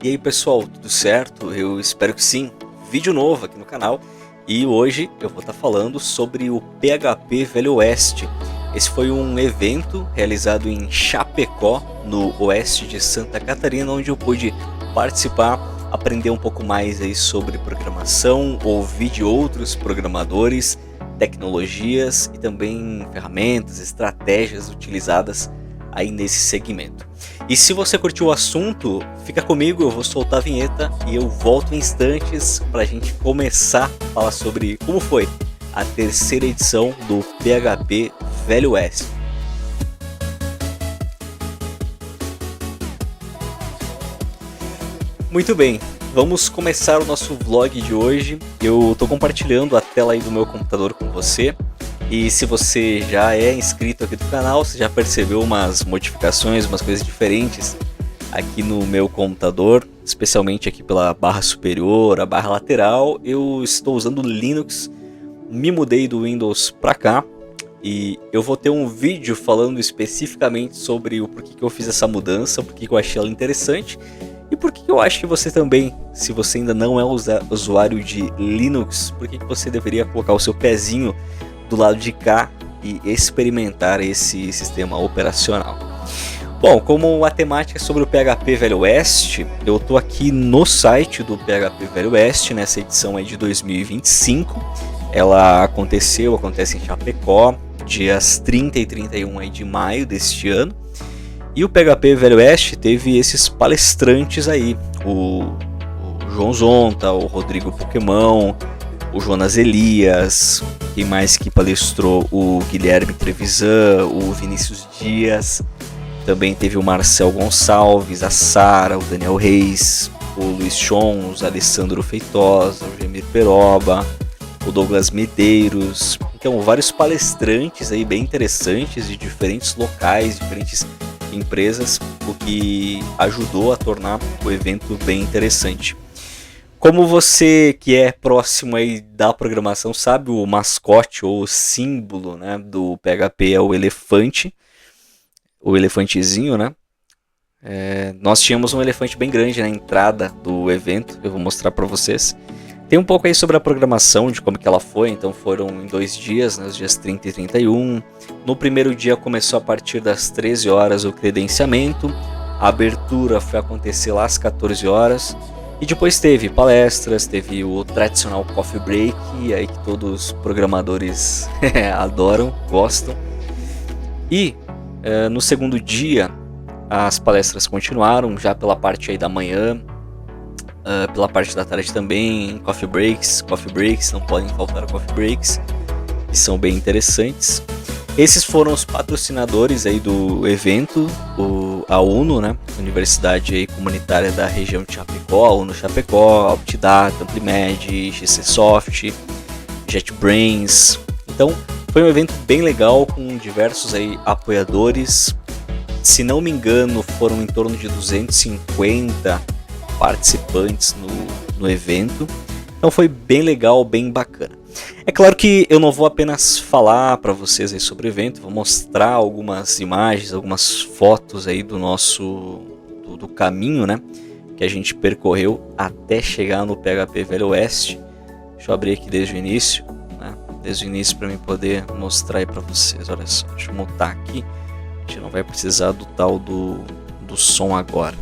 E aí pessoal, tudo certo? Eu espero que sim. Vídeo novo aqui no canal e hoje eu vou estar falando sobre o PHP Velho Oeste. Esse foi um evento realizado em Chapecó, no oeste de Santa Catarina, onde eu pude participar, aprender um pouco mais aí sobre programação, ouvir de outros programadores, tecnologias e também ferramentas, estratégias utilizadas aí nesse segmento. E se você curtiu o assunto, fica comigo, eu vou soltar a vinheta e eu volto em instantes para a gente começar a falar sobre como foi a terceira edição do PHP Velho Oeste. Muito bem, vamos começar o nosso vlog de hoje. Eu estou compartilhando a tela aí do meu computador com você. E se você já é inscrito aqui do canal, você já percebeu umas modificações, umas coisas diferentes aqui no meu computador, especialmente aqui pela barra superior, a barra lateral. Eu estou usando Linux, me mudei do Windows para cá e eu vou ter um vídeo falando especificamente sobre o porquê que eu fiz essa mudança, porquê que eu achei ela interessante e porquê que eu acho que você também, se você ainda não é usuário de Linux, porquê que você deveria colocar o seu pezinho do lado de cá e experimentar esse sistema operacional. Bom, como a temática é sobre o PHP Velho Oeste, eu estou aqui no site do PHP Velho Oeste, nessa edição aí de 2025. Ela acontece em Chapecó, dias 30 e 31 aí de maio deste ano. E o PHP Velho Oeste teve esses palestrantes aí, o João Zonta, o Rodrigo Pokémon, o Jonas Elias, quem mais que palestrou? O Guilherme Trevisan, o Vinícius Dias, também teve o Marcel Gonçalves, a Sara, o Daniel Reis, o Luiz Chons, o Alessandro Feitosa, o Gemir Peroba, o Douglas Medeiros. Então, vários palestrantes aí bem interessantes de diferentes locais, diferentes empresas, o que ajudou a tornar o evento bem interessante. Como você que é próximo aí da programação sabe, o mascote ou o símbolo, né, do PHP é o elefante, o elefantezinho, né? Nós tínhamos um elefante bem grande na entrada do evento, eu vou mostrar para vocês. Tem um pouco aí sobre a programação, de como que ela foi, então foram em 2 dias, né, os dias 30 e 31. No primeiro dia começou a partir das 13 horas o credenciamento, a abertura foi acontecer lá às 14 horas. E depois teve palestras, teve o tradicional coffee break, aí que todos os programadores adoram, gostam. E no segundo dia as palestras continuaram, já pela parte aí da manhã, pela parte da tarde também, coffee breaks, não podem faltar coffee breaks, que são bem interessantes. Esses foram os patrocinadores aí do evento, a UNO, né, Universidade aí Comunitária da região de Chapecó, a UNO Chapecó, Optidata, Amplimed, GCsoft, JetBrains. Então foi um evento bem legal com diversos aí apoiadores. Se não me engano, foram em torno de 250 participantes no evento. Então foi bem legal, bem bacana. É claro que eu não vou apenas falar para vocês aí sobre o evento, vou mostrar algumas imagens, algumas fotos aí do caminho, né, que a gente percorreu até chegar no PHP Velho Oeste. Deixa eu abrir aqui desde o início, né, para mim poder mostrar aí para vocês. Olha só, deixa eu mutar aqui, a gente não vai precisar do tal do som agora.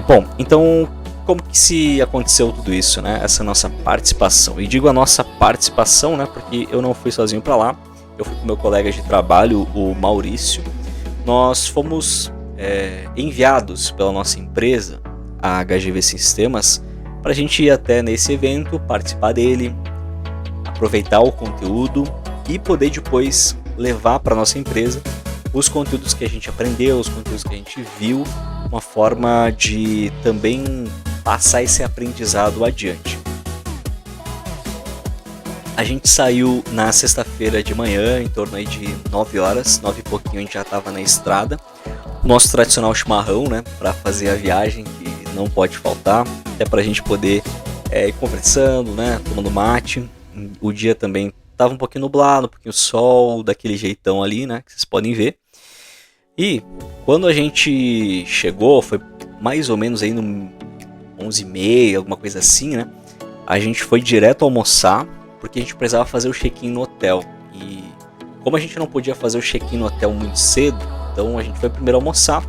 Bom, então como que se aconteceu tudo isso, né? Essa nossa participação. E digo a nossa participação, né? Porque eu não fui sozinho para lá. Eu fui com meu colega de trabalho, o Maurício. Nós fomos enviados pela nossa empresa, a HGV Sistemas, para a gente ir até nesse evento, participar dele, aproveitar o conteúdo e poder depois levar para nossa empresa os conteúdos que a gente aprendeu, os conteúdos que a gente viu, uma forma de também passar esse aprendizado adiante. A gente saiu na sexta-feira de manhã, em torno aí de 9 horas, 9 e pouquinho a gente já estava na estrada. O nosso tradicional chimarrão, né, para fazer a viagem, que não pode faltar, até para a gente poder ir conversando, né, tomando mate. O dia também estava um pouquinho nublado, um pouquinho sol, daquele jeitão ali, né, que vocês podem ver. E quando a gente chegou, foi mais ou menos aí no 11h30, alguma coisa assim, né? A gente foi direto almoçar, porque a gente precisava fazer o check-in no hotel. E como a gente não podia fazer o check-in no hotel muito cedo, então a gente foi primeiro almoçar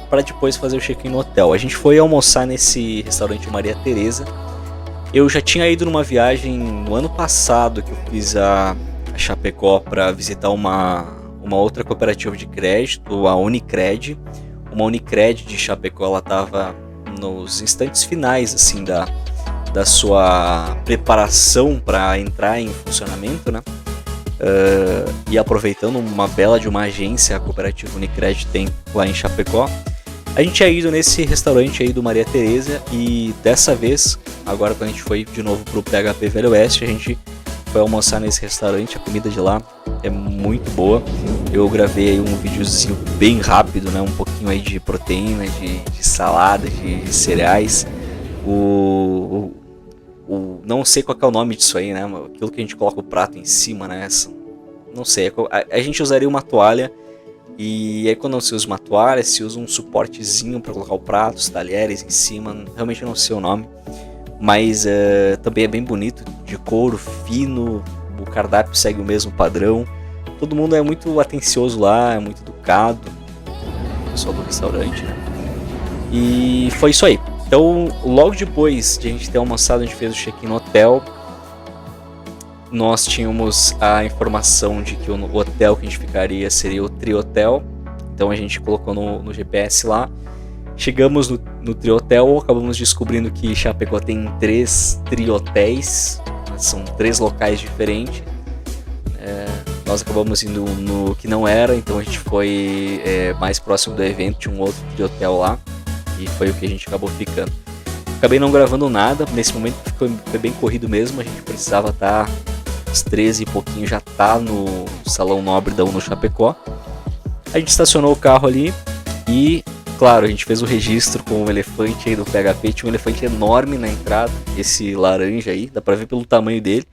para depois fazer o check-in no hotel. A gente foi almoçar nesse restaurante Maria Teresa. Eu já tinha ido numa viagem no ano passado que eu fiz a Chapecó para visitar uma outra cooperativa de crédito, a Unicred. Uma Unicred de Chapecó, ela estava nos instantes finais assim da sua preparação para entrar em funcionamento, né? E aproveitando uma bela de uma agência, a cooperativa Unicred tem lá em Chapecó. A gente tinha ido nesse restaurante aí do Maria Teresa e dessa vez, agora quando a gente foi de novo pro PHP Velho Oeste, a gente foi almoçar nesse restaurante. A comida de lá é muito boa. Eu gravei aí um videozinho bem rápido, né? Um pouquinho aí de proteína, de salada, de cereais. Não sei qual que é o nome disso aí, né? Aquilo que a gente coloca o prato em cima, né? Não sei, a gente usaria uma toalha. E aí quando não se usa uma toalha, se usa um suportezinho para colocar o prato, os talheres em cima. Realmente eu não sei o nome. Mas também é bem bonito, de couro fino. O cardápio segue o mesmo padrão. Todo mundo é muito atencioso lá, é muito educado. O pessoal do restaurante, né? E foi isso aí. Então, logo depois de a gente ter almoçado, a gente fez o check-in no hotel. Nós tínhamos a informação de que o hotel que a gente ficaria seria o Triotel. Então a gente colocou no GPS lá. Chegamos no Triotel, acabamos descobrindo que Chapecó tem 3 triotéis. São 3 locais diferentes. Nós acabamos indo no que não era, então a gente foi mais próximo do evento, tinha um outro triotel lá. E foi o que a gente acabou ficando. Acabei não gravando nada, nesse momento foi bem corrido mesmo. A gente precisava estar às 13 e pouquinho, já tá no Salão Nobre da Uno Chapecó. A gente estacionou o carro ali e, claro, a gente fez o registro com o elefante aí do PHP. Tinha um elefante enorme na entrada, esse laranja aí, dá pra ver pelo tamanho dele.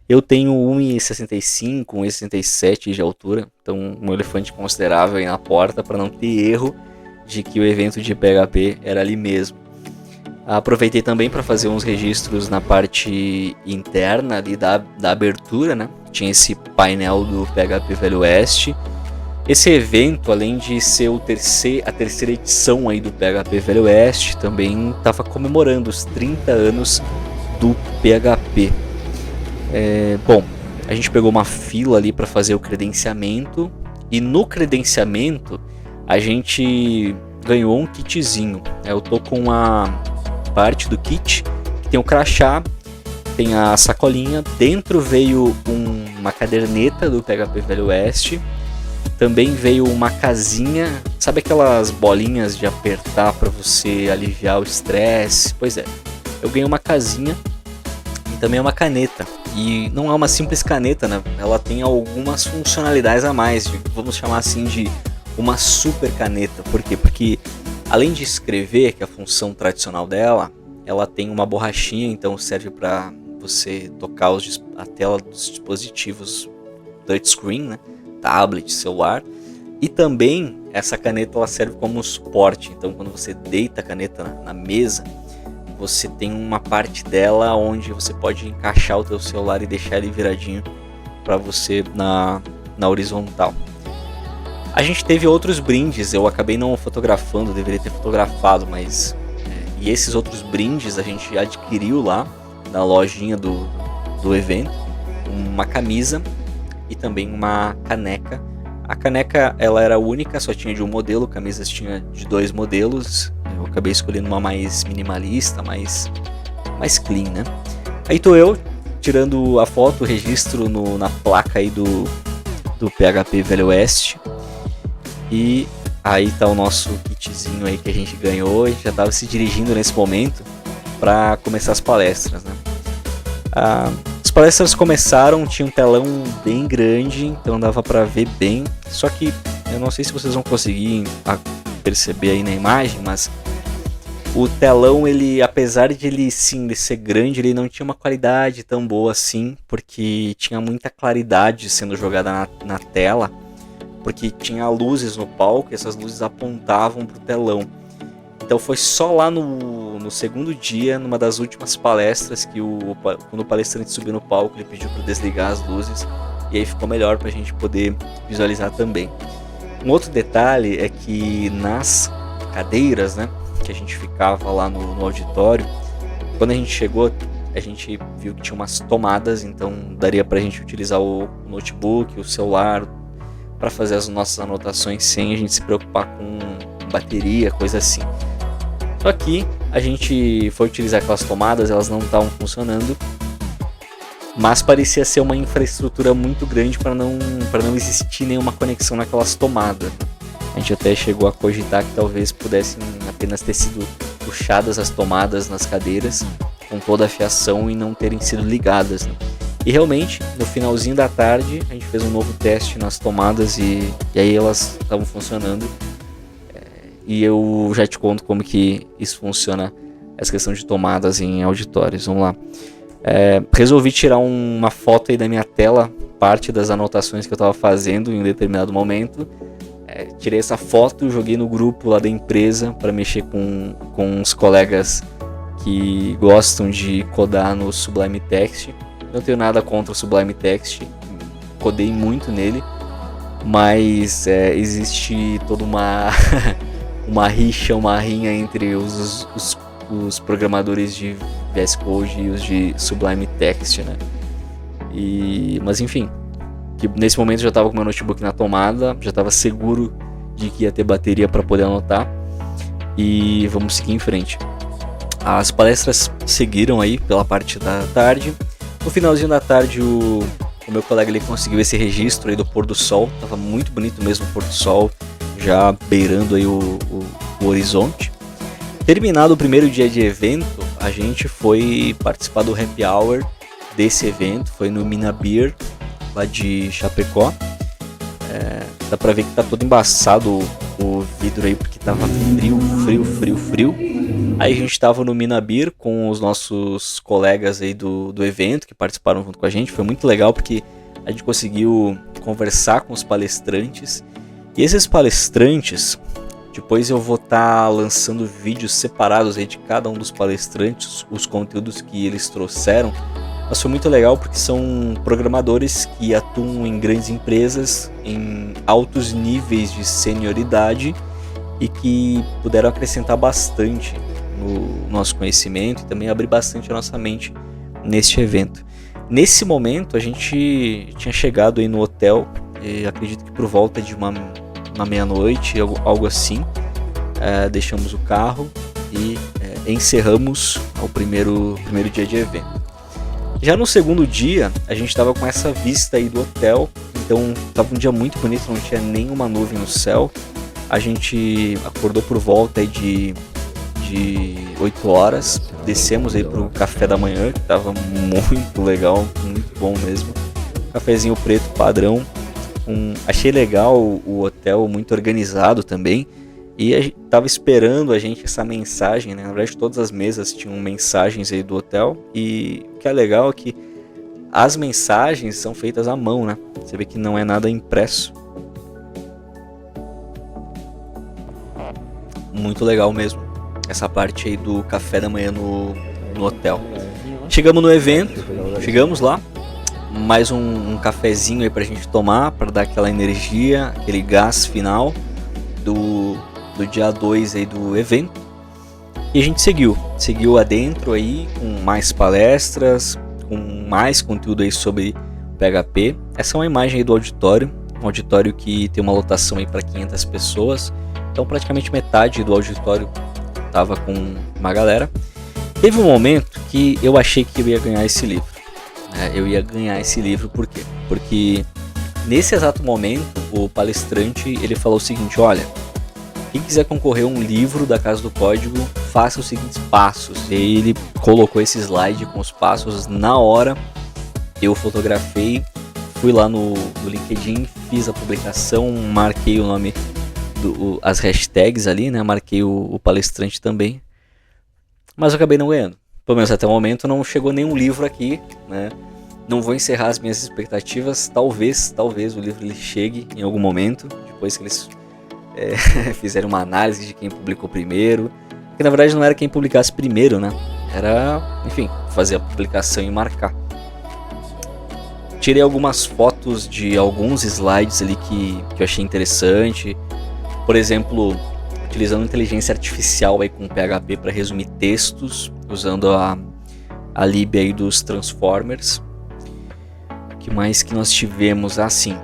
Eu tenho 1,65, 1,67 de altura, então um elefante considerável aí na porta para não ter erro de que o evento de PHP era ali mesmo. Aproveitei também para fazer uns registros na parte interna ali da abertura, né? Tinha esse painel do PHP Velho Oeste. Esse evento, além de ser a terceira edição aí do PHP Velho Oeste, também estava comemorando os 30 anos do PHP. Bom, a gente pegou uma fila ali para fazer o credenciamento e no credenciamento a gente ganhou um kitzinho. Eu tô com a parte do kit que tem o crachá, tem a sacolinha, dentro veio uma caderneta do PHP Velho Oeste, também veio uma casinha, sabe aquelas bolinhas de apertar para você aliviar o estresse? Pois é, eu ganhei uma casinha e também uma caneta. E não é uma simples caneta, né? Ela tem algumas funcionalidades a mais, vamos chamar assim de uma super caneta. Por quê? Porque além de escrever, que é a função tradicional dela, ela tem uma borrachinha, então serve para você tocar a tela dos dispositivos touchscreen, né? Tablet, celular. E também essa caneta ela serve como suporte, então quando você deita a caneta na mesa, você tem uma parte dela onde você pode encaixar o teu celular e deixar ele viradinho para você na horizontal. A gente teve outros brindes, eu acabei não fotografando, deveria ter fotografado, mas e esses outros brindes a gente adquiriu lá na lojinha do evento, uma camisa e também uma caneca. A caneca ela era única, só tinha de um modelo, camisas tinha de 2 modelos. Eu acabei escolhendo uma mais minimalista, mais clean, né? Aí tô eu tirando a foto, o registro na placa aí do PHP Velho Oeste. E aí tá o nosso kitzinho aí que a gente ganhou e já tava se dirigindo nesse momento para começar as palestras, né? As palestras começaram, tinha um telão bem grande, então dava para ver bem. Só que eu não sei se vocês vão conseguir perceber aí na imagem, mas o telão, ele, apesar de ele sim de ser grande, ele não tinha uma qualidade tão boa assim, porque tinha muita claridade sendo jogada na tela, porque tinha luzes no palco e essas luzes apontavam pro telão. Então foi só lá no segundo dia, numa das últimas palestras, que quando o palestrante subiu no palco, ele pediu para desligar as luzes, e aí ficou melhor para a gente poder visualizar também. Um outro detalhe é que nas cadeiras, né, que a gente ficava lá no auditório, quando a gente chegou, a gente viu que tinha umas tomadas, então daria pra gente utilizar o notebook, o celular, para fazer as nossas anotações sem a gente se preocupar com bateria, coisa assim. Só que a gente foi utilizar aquelas tomadas, elas não estavam funcionando, mas parecia ser uma infraestrutura muito grande para não existir nenhuma conexão naquelas tomadas. A gente até chegou a cogitar que talvez pudessem apenas ter sido puxadas as tomadas nas cadeiras com toda a fiação e não terem sido ligadas, né? E realmente, no finalzinho da tarde, a gente fez um novo teste nas tomadas e aí elas estavam funcionando. E eu já te conto como que isso funciona, essa questão de tomadas em auditórios. Vamos lá. Resolvi tirar uma foto aí da minha tela, parte das anotações que eu estava fazendo em um determinado momento. Tirei essa foto e joguei no grupo lá da empresa para mexer com os colegas que gostam de codar no Sublime Text. Não tenho nada contra o Sublime Text, codei muito nele, mas existe toda uma uma rinha entre os programadores de VS Code e os de Sublime Text, né? Mas enfim, que nesse momento eu já estava com meu notebook na tomada, já estava seguro de que ia ter bateria para poder anotar, e vamos seguir em frente. As palestras seguiram aí pela parte da tarde. No finalzinho da tarde, o meu colega ele conseguiu esse registro aí do pôr do sol. Tava muito bonito mesmo o pôr do sol, já beirando aí o horizonte. Terminado o primeiro dia de evento, a gente foi participar do happy hour desse evento. Foi no Mina Beer, lá de Chapecó. Dá pra ver que tá todo embaçado o vidro aí, porque tava frio. Aí a gente tava no Mina Beer com os nossos colegas aí do evento, que participaram junto com a gente. Foi muito legal porque a gente conseguiu conversar com os palestrantes. E esses palestrantes, depois eu vou estar lançando vídeos separados aí de cada um dos palestrantes, os conteúdos que eles trouxeram. Mas foi muito legal porque são programadores que atuam em grandes empresas, em altos níveis de senioridade, e que puderam acrescentar bastante no nosso conhecimento e também abrir bastante a nossa mente neste evento. Nesse momento a gente tinha chegado aí no hotel, acredito que por volta de uma meia-noite, algo assim. Deixamos o carro e encerramos o primeiro dia de evento. Já no segundo dia, a gente estava com essa vista aí do hotel, então estava um dia muito bonito, não tinha nenhuma nuvem no céu. A gente acordou por volta aí de 8 horas, descemos aí pro café da manhã, que estava muito legal, muito bom mesmo. Cafezinho preto padrão, achei legal o hotel, muito organizado também. E a gente tava esperando essa mensagem, né? Na verdade, todas as mesas tinham mensagens aí do hotel. E o que é legal é que as mensagens são feitas à mão, né? Você vê que não é nada impresso. Muito legal mesmo essa parte aí do café da manhã no hotel. Chegamos no evento, chegamos lá. Mais um cafezinho aí pra gente tomar, para dar aquela energia, aquele gás final do dia 2 aí do evento. E a gente seguiu adentro aí com mais palestras, com mais conteúdo aí sobre PHP. Essa é uma imagem aí do auditório, um auditório que tem uma lotação aí para 500 pessoas. Então praticamente metade do auditório tava com uma galera. Teve um momento que eu achei que eu ia ganhar esse livro. Eu ia ganhar esse livro por quê? Porque nesse exato momento o palestrante ele falou o seguinte: olha, quem quiser concorrer a um livro da Casa do Código, faça os seguintes passos. E aí ele colocou esse slide com os passos na hora. Eu fotografei, fui lá no LinkedIn, fiz a publicação, marquei o nome, as hashtags ali, né? Marquei o palestrante também. Mas eu acabei não ganhando. Pelo menos até o momento não chegou nenhum livro aqui, né? Não vou encerrar as minhas expectativas. Talvez o livro ele chegue em algum momento, depois que eles fizeram uma análise de quem publicou primeiro, Que na verdade não era quem publicasse primeiro, né? Era, enfim, fazer a publicação e marcar. Tirei algumas fotos de alguns slides ali que eu achei interessante. Por exemplo, utilizando inteligência artificial aí com PHP para resumir textos, usando a lib aí dos Transformers. O que mais que nós tivemos? Sim,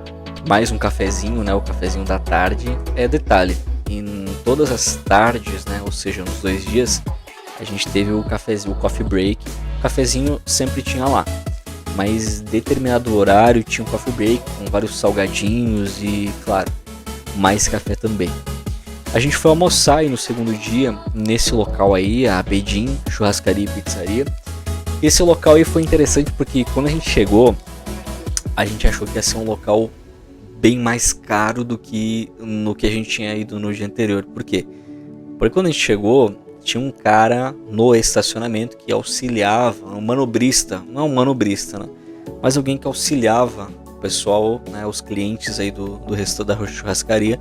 mais um cafezinho, né? O cafezinho da tarde. Detalhe, em todas as tardes, né? Ou seja, nos 2 dias, a gente teve o cafezinho, o coffee break. O cafezinho sempre tinha lá, mas determinado horário tinha um coffee break com vários salgadinhos e, claro, mais café também. A gente foi almoçar aí no segundo dia nesse local aí, a Bedin Churrascaria e Pizzaria. Esse local aí foi interessante porque quando a gente chegou, a gente achou que ia ser um local bem mais caro do que no que a gente tinha ido no dia anterior. Por quê? Porque quando a gente chegou, tinha um cara no estacionamento que auxiliava, um manobrista, não um manobrista, né? Mas alguém que auxiliava o pessoal, né, os clientes aí do resto da churrascaria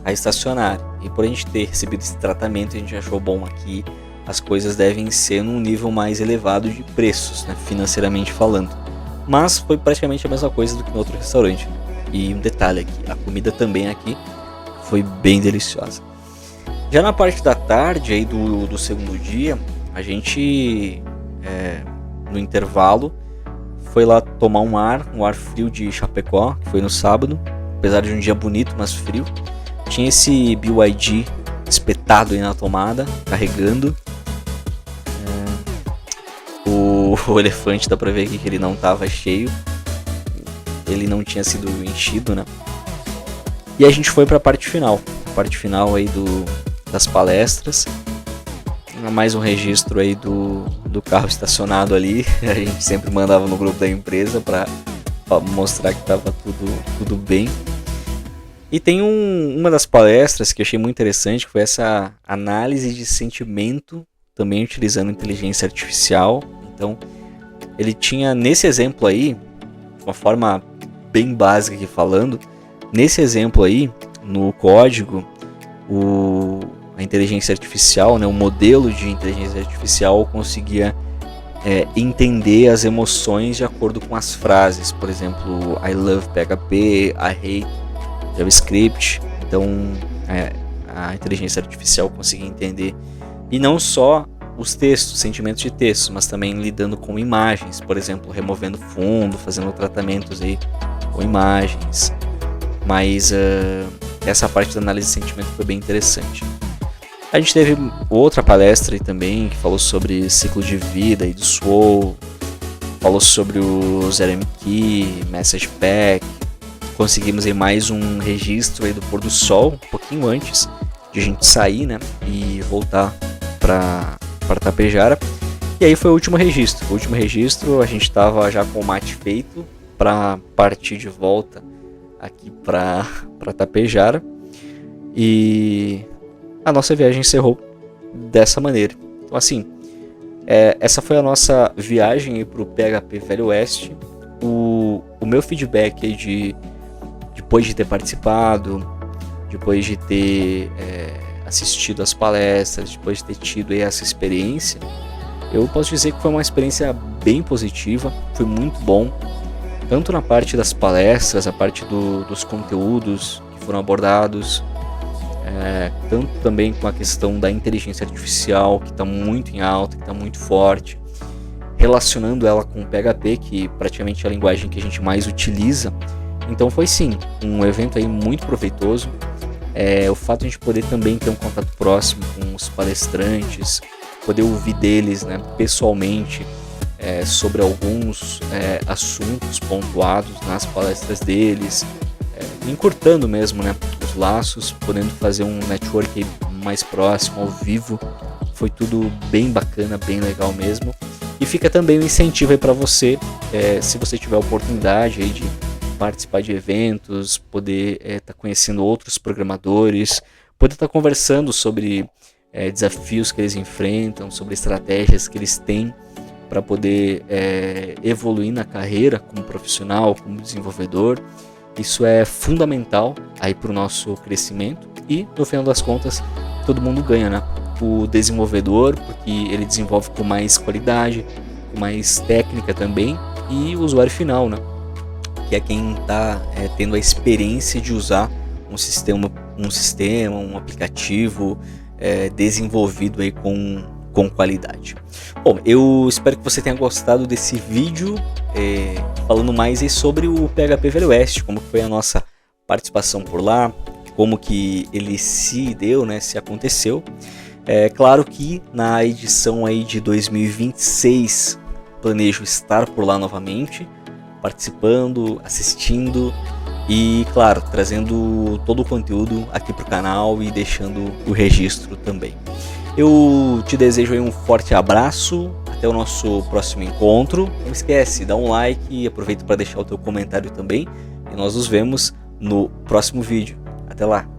a estacionar. E por a gente ter recebido esse tratamento, a gente achou bom aqui, as coisas devem ser num nível mais elevado de preços, né, financeiramente falando. Mas foi praticamente a mesma coisa do que no outro restaurante. E um detalhe aqui, a comida também aqui foi bem deliciosa. Já na parte da tarde aí do segundo dia, a gente, no intervalo, foi lá tomar um ar frio de Chapecó, que foi no sábado, apesar de um dia bonito, mas frio. Tinha esse BYD espetado aí na tomada, carregando. O elefante, dá pra ver aqui que ele não tava cheio, ele não tinha sido enchido, né? E a gente foi pra parte final aí das palestras. Mais um registro aí do carro estacionado ali. A gente sempre mandava no grupo da empresa pra mostrar que tava tudo bem. E tem uma das palestras que eu achei muito interessante, que foi essa análise de sentimento, também utilizando inteligência artificial. Então, ele tinha nesse exemplo aí, de uma forma bem básica aqui falando, nesse exemplo aí, no código, a inteligência artificial, né, o modelo de inteligência artificial conseguia entender as emoções de acordo com as frases. Por exemplo, I love PHP, I hate JavaScript. Então, a inteligência artificial conseguia entender, e não só os textos, sentimentos de texto, mas também lidando com imagens, por exemplo, removendo fundo, fazendo tratamentos aí com imagens. Mas essa parte da análise de sentimento foi bem interessante. A gente teve outra palestra aí também, que falou sobre ciclo de vida e do SWOW, falou sobre o ZeroMQ, Message Pack. Conseguimos aí mais um registro aí do pôr do sol, um pouquinho antes de a gente sair, né, e voltar para Tapejara. E aí foi o último registro. O último registro, a gente estava já com o mate feito para partir de volta aqui para Tapejara. E a nossa viagem encerrou dessa maneira. Então, assim, essa foi a nossa viagem para o PHP Velho Oeste. O meu feedback aí depois de ter participado, depois de ter assistido as palestras, depois de ter tido aí essa experiência, eu posso dizer que foi uma experiência bem positiva, foi muito bom, tanto na parte das palestras, a parte dos conteúdos que foram abordados, tanto também com a questão da inteligência artificial, que está muito em alta, que está muito forte, relacionando ela com o PHP, que praticamente é a linguagem que a gente mais utiliza. Então foi sim, um evento aí muito proveitoso. O fato de a gente poder também ter um contato próximo com os palestrantes, poder ouvir deles, né, pessoalmente, sobre alguns assuntos pontuados nas palestras deles, encurtando mesmo, né, os laços, podendo fazer um network mais próximo, ao vivo. Foi tudo bem bacana, bem legal mesmo. E fica também um incentivo aí para você, se você tiver a oportunidade aí de participar de eventos, poder estar conhecendo outros programadores, poder estar conversando sobre desafios que eles enfrentam, sobre estratégias que eles têm para poder evoluir na carreira como profissional, como desenvolvedor. Isso é fundamental aí para o nosso crescimento e, no final das contas, todo mundo ganha, né? o desenvolvedor, porque ele desenvolve com mais qualidade, com mais técnica também, e o usuário final, né? Que é quem está tendo a experiência de usar um sistema, um aplicativo desenvolvido aí com qualidade. Bom, eu espero que você tenha gostado desse vídeo falando mais aí sobre o PHP Velho Oeste, como foi a nossa participação por lá, como que ele se deu, né, se aconteceu. É claro que na edição aí de 2026 planejo estar por lá novamente, participando, assistindo e, claro, trazendo todo o conteúdo aqui para o canal e deixando o registro também. Eu te desejo aí um forte abraço, até o nosso próximo encontro. Não esquece, dá um like e aproveita para deixar o teu comentário também. E nós nos vemos no próximo vídeo. Até lá!